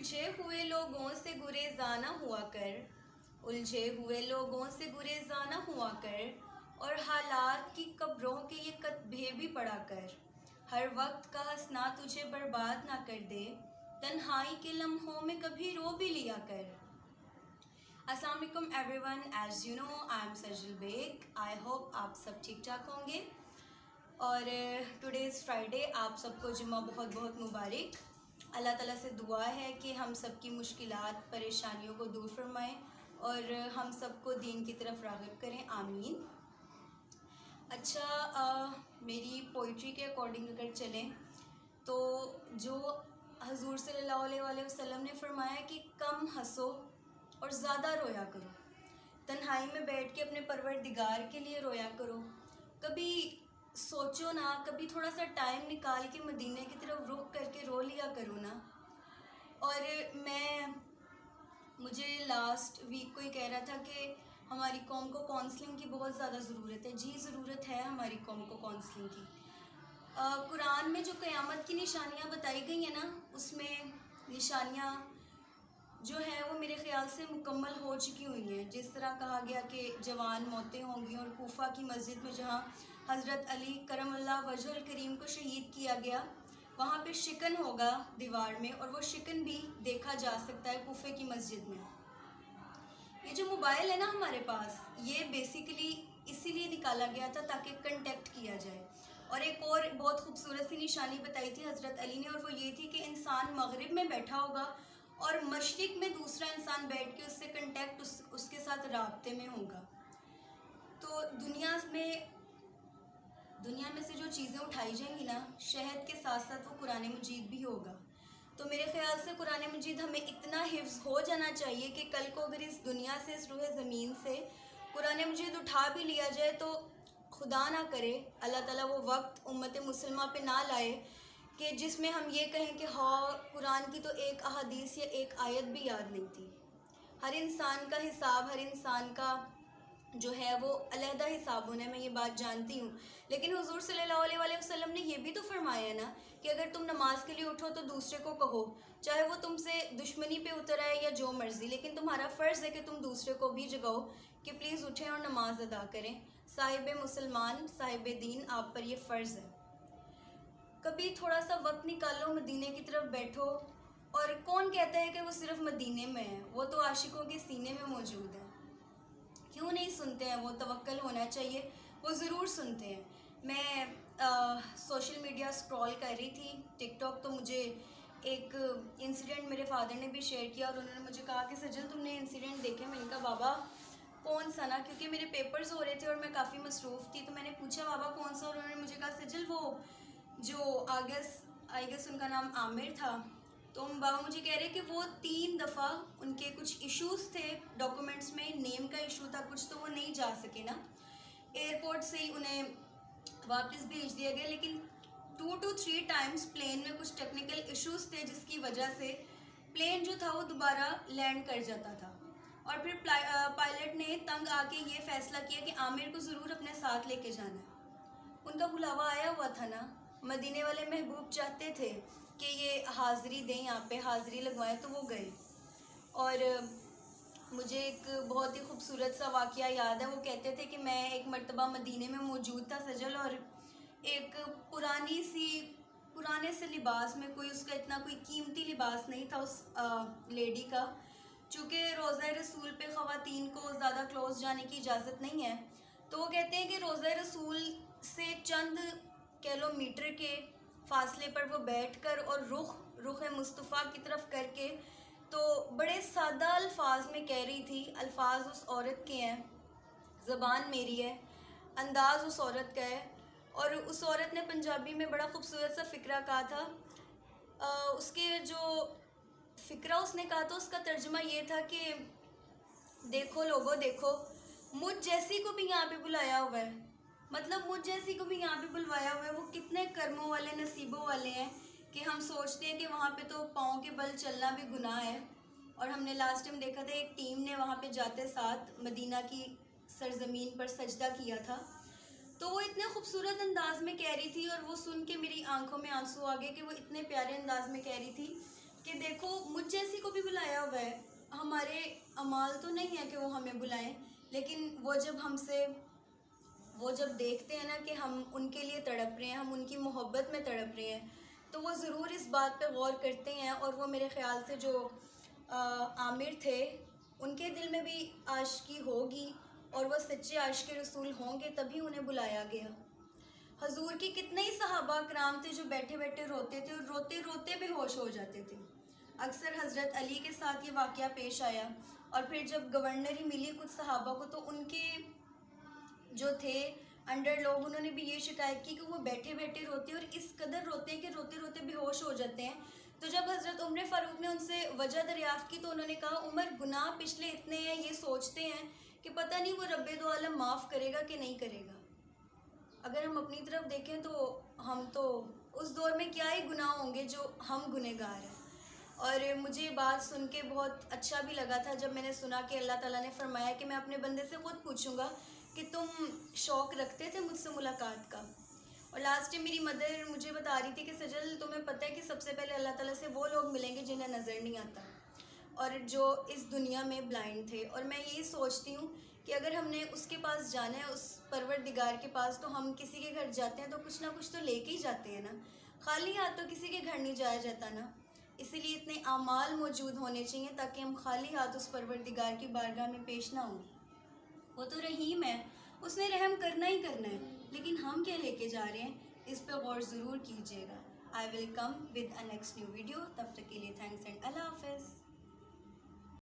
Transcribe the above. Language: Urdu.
الجھے ہوئے لوگوں سے گریزانہ ہوا کر، الجھے ہوئے لوگوں سے گریزانہ ہوا کر، اور حالات کی قبروں کے یہ کتبے بھی پڑھا کر، ہر وقت کا ہنسنا تجھے برباد نہ کر دے، تنہائی کے لمحوں میں کبھی رو بھی لیا کر۔ السلام علیکم everyone, as you know I am Sajal Baig. I hope آپ سب ٹھیک ٹھاک ہوں گے، اور ٹوڈے از فرائیڈے، آپ سب کو جمعہ بہت بہت مبارک۔ اللہ تعالیٰ سے دعا ہے کہ ہم سب کی مشکلات پریشانیوں کو دور فرمائیں اور ہم سب کو دین کی طرف راغب کریں، آمین۔ اچھا، میری پوئٹری کے اکارڈنگ اگر چلیں تو جو حضور صلی اللہ علیہ وسلم نے فرمایا کہ کم ہنسو اور زیادہ رویا کرو، تنہائی میں بیٹھ کے اپنے پروردگار کے لیے رویا کرو، کبھی سوچو نا، کبھی تھوڑا سا ٹائم نکال کے مدینے کی طرف رخ کر کے رو لیا کرو نا۔ اور مجھے لاسٹ ویک کوئی کہہ رہا تھا کہ ہماری قوم کو کونسلنگ کی بہت زیادہ ضرورت ہے۔ جی ضرورت ہے ہماری قوم کو کونسلنگ کی۔ قرآن میں جو قیامت کی نشانیاں بتائی گئی ہیں نا، اس میں نشانیاں جو ہیں وہ میرے خیال سے مکمل ہو چکی ہوئی ہیں۔ جس طرح کہا گیا کہ جوان موتیں ہوں گی، اور کوفہ کی مسجد میں جہاں حضرت علی کرم اللہ وجہ الکریم کو شہید کیا گیا، وہاں پہ شکن ہوگا دیوار میں، اور وہ شکن بھی دیکھا جا سکتا ہے کوفے کی مسجد میں۔ یہ جو موبائل ہے نا ہمارے پاس، یہ بیسیکلی اسی لیے نکالا گیا تھا تاکہ کنٹیکٹ کیا جائے۔ اور ایک اور بہت خوبصورت سی نشانی بتائی تھی حضرت علی نے، اور وہ یہ تھی کہ انسان مغرب میں بیٹھا ہوگا اور مشرق میں دوسرا انسان بیٹھ کے اس سے کنٹیکٹ، اس کے ساتھ رابطے میں ہوگا۔ تو دنیا میں سے جو چیزیں اٹھائی جائیں گی نا، شہد کے ساتھ ساتھ وہ قرآن مجید بھی ہوگا۔ تو میرے خیال سے قرآن مجید ہمیں اتنا حفظ ہو جانا چاہیے کہ کل کو اگر اس دنیا سے، اس روح زمین سے قرآن مجید اٹھا بھی لیا جائے تو خدا نہ کرے اللہ تعالیٰ وہ وقت امت مسلمہ پہ نہ لائے کہ جس میں ہم یہ کہیں کہ ہاں قرآن کی تو ایک احادیث یا ایک آیت بھی یاد نہیں تھی۔ ہر انسان کا حساب، ہر انسان کا جو ہے وہ علیحدہ حساب ہونا ہے، میں یہ بات جانتی ہوں، لیکن حضور صلی اللہ علیہ وسلم نے یہ بھی تو فرمایا ہے نا کہ اگر تم نماز کے لیے اٹھو تو دوسرے کو کہو، چاہے وہ تم سے دشمنی پہ اتر آئے یا جو مرضی، لیکن تمہارا فرض ہے کہ تم دوسرے کو بھی جگاؤ کہ پلیز اٹھیں اور نماز ادا کریں۔ صاحب مسلمان، صاحب دین، آپ پر یہ فرض ہے۔ کبھی تھوڑا سا وقت نکالو، مدینے کی طرف بیٹھو، اور کون کہتا ہے کہ وہ صرف مدینے میں ہے، وہ تو عاشقوں کے سینے میں موجود ہے۔ کیوں نہیں سنتے ہیں وہ؟ توکل ہونا چاہیے، وہ ضرور سنتے ہیں۔ میں سوشل میڈیا سکرول کر رہی تھی، ٹک ٹاک، تو مجھے ایک انسیڈنٹ میرے فادر نے بھی شیئر کیا، اور انہوں نے مجھے کہا کہ سجل تم نے انسیڈنٹ دیکھے؟ میں نے کہا بابا کون سا نا، کیونکہ میرے پیپرز ہو رہے تھے اور میں کافی مصروف تھی، تو میں نے پوچھا بابا کون سا، اور انہوں نے مجھے کہا سجل وہ جو آئی گیس ان کا نام عامر تھا، تو بابا مجھے کہہ رہے کہ وہ 3 دفعہ ان کے کچھ ایشوز تھے ڈاکومنٹس میں، نیم کا ایشو تھا کچھ، تو وہ نہیں جا سکے نا، ایئرپورٹ سے ہی انہیں واپس بھیج دیا گیا، لیکن 2 to 3 ٹائمز پلین میں کچھ ٹیکنیکل ایشوز تھے جس کی وجہ سے پلین جو تھا وہ دوبارہ لینڈ کر جاتا تھا، اور پھر پائلٹ نے تنگ آ کے یہ فیصلہ کیا کہ عامر کو ضرور اپنے ساتھ لے کے جانا ہے۔ ان کا بلاوا آیا ہوا تھا نا، مدینے والے محبوب چاہتے تھے کہ یہ حاضری دیں، یہاں پہ حاضری لگوائیں، تو وہ گئے۔ اور مجھے ایک بہت ہی خوبصورت سا واقعہ یاد ہے، وہ کہتے تھے کہ میں ایک مرتبہ مدینے میں موجود تھا سجل، اور ایک پرانے سے لباس میں، کوئی اس کا اتنا کوئی قیمتی لباس نہیں تھا اس لیڈی کا، چونکہ روضہ رسول پہ خواتین کو زیادہ کلوز جانے کی اجازت نہیں ہے، تو وہ کہتے ہیں کہ روضہ رسول سے چند کلومیٹر کے فاصلے پر وہ بیٹھ کر اور رخ مصطفیٰ کی طرف کر کے تو بڑے سادہ الفاظ میں کہہ رہی تھی، الفاظ اس عورت کے ہیں، زبان میری ہے، انداز اس عورت کا ہے، اور اس عورت نے پنجابی میں بڑا خوبصورت سا فقرہ کہا تھا۔ اس کے جو فقرہ اس نے کہا تو اس کا ترجمہ یہ تھا کہ دیکھو لوگوں، دیکھو مجھ جیسی کو بھی یہاں پہ بلایا ہوا ہے، مطلب مجھ جیسی کو بھی یہاں پہ بلوایا ہوا ہے، وہ کتنے کرموں والے، نصیبوں والے ہیں کہ ہم سوچتے ہیں کہ وہاں پہ تو پاؤں کے بل چلنا بھی گناہ ہے۔ اور ہم نے لاسٹ ٹائم دیکھا تھا ایک ٹیم نے وہاں پہ جاتے ساتھ مدینہ کی سرزمین پر سجدہ کیا تھا، تو وہ اتنے خوبصورت انداز میں کہہ رہی تھی، اور وہ سن کے میری آنکھوں میں آنسو آ گئے کہ وہ اتنے پیارے انداز میں کہہ رہی تھی کہ دیکھو مجھ جیسی کو بھی بلایا ہوا ہے، ہمارے اعمال تو نہیں ہے کہ وہ ہمیں بلائیں، لیکن وہ جب دیکھتے ہیں نا کہ ہم ان کے لیے تڑپ رہے ہیں، ہم ان کی محبت میں تڑپ رہے ہیں، تو وہ ضرور اس بات پہ غور کرتے ہیں. اور وہ میرے خیال سے جو عامر تھے ان کے دل میں بھی عاشقی ہوگی، اور وہ سچے عاشق رسول ہوں گے تبھی انہیں بلایا گیا. حضور کے کتنے ہی صحابہ کرام تھے جو بیٹھے بیٹھے روتے تھے اور روتے روتے بے ہوش ہو جاتے تھے. اکثر حضرت علی کے ساتھ یہ واقعہ پیش آیا، اور پھر جب گورنری ملی کچھ صحابہ کو تو ان کے جو تھے انڈر لوگ، انہوں نے بھی یہ شکایت کی کہ وہ بیٹھے بیٹھے روتے اور اس قدر روتے ہیں کہ روتے روتے بے ہوش ہو جاتے ہیں. تو جب حضرت عمر فاروق نے ان سے وجہ دریافت کی تو انہوں نے کہا عمر گناہ پچھلے اتنے ہیں، یہ سوچتے ہیں کہ پتہ نہیں وہ رب دو عالم معاف کرے گا کہ نہیں کرے گا. اگر ہم اپنی طرف دیکھیں تو ہم تو اس دور میں کیا ہی گناہ ہوں گے جو ہم گنہگار ہیں. اور مجھے بات سن کے بہت اچھا بھی لگا تھا جب میں نے سنا کہ اللہ تعالیٰ نے فرمایا کہ میں اپنے بندے سے خود پوچھوں گا کہ تم شوق رکھتے تھے مجھ سے ملاقات کا. اور لاسٹ میری مدر مجھے بتا رہی تھی کہ سجل تمہیں پتہ ہے کہ سب سے پہلے اللہ تعالیٰ سے وہ لوگ ملیں گے جنہیں نظر نہیں آتا اور جو اس دنیا میں بلائنڈ تھے. اور میں یہی سوچتی ہوں کہ اگر ہم نے اس کے پاس جانا ہے، اس پروردگار کے پاس، تو ہم کسی کے گھر جاتے ہیں تو کچھ نہ کچھ تو لے کے ہی جاتے ہیں نا. خالی ہاتھ تو کسی کے گھر نہیں جایا جاتا نا. اسی لیے اتنے اعمال موجود ہونے چاہیے تاکہ ہم خالی ہاتھ اس پروردگار کی بارگاہ میں پیش نہ ہوں. وہ تو رحیم ہے، اس نے رحم کرنا ہی کرنا ہے، لیکن ہم کیا لے کے جا رہے ہیں اس پہ غور ضرور کیجیے گا. I will come with a next new video. تب تک کے لیے thanks and اللہ حافظ.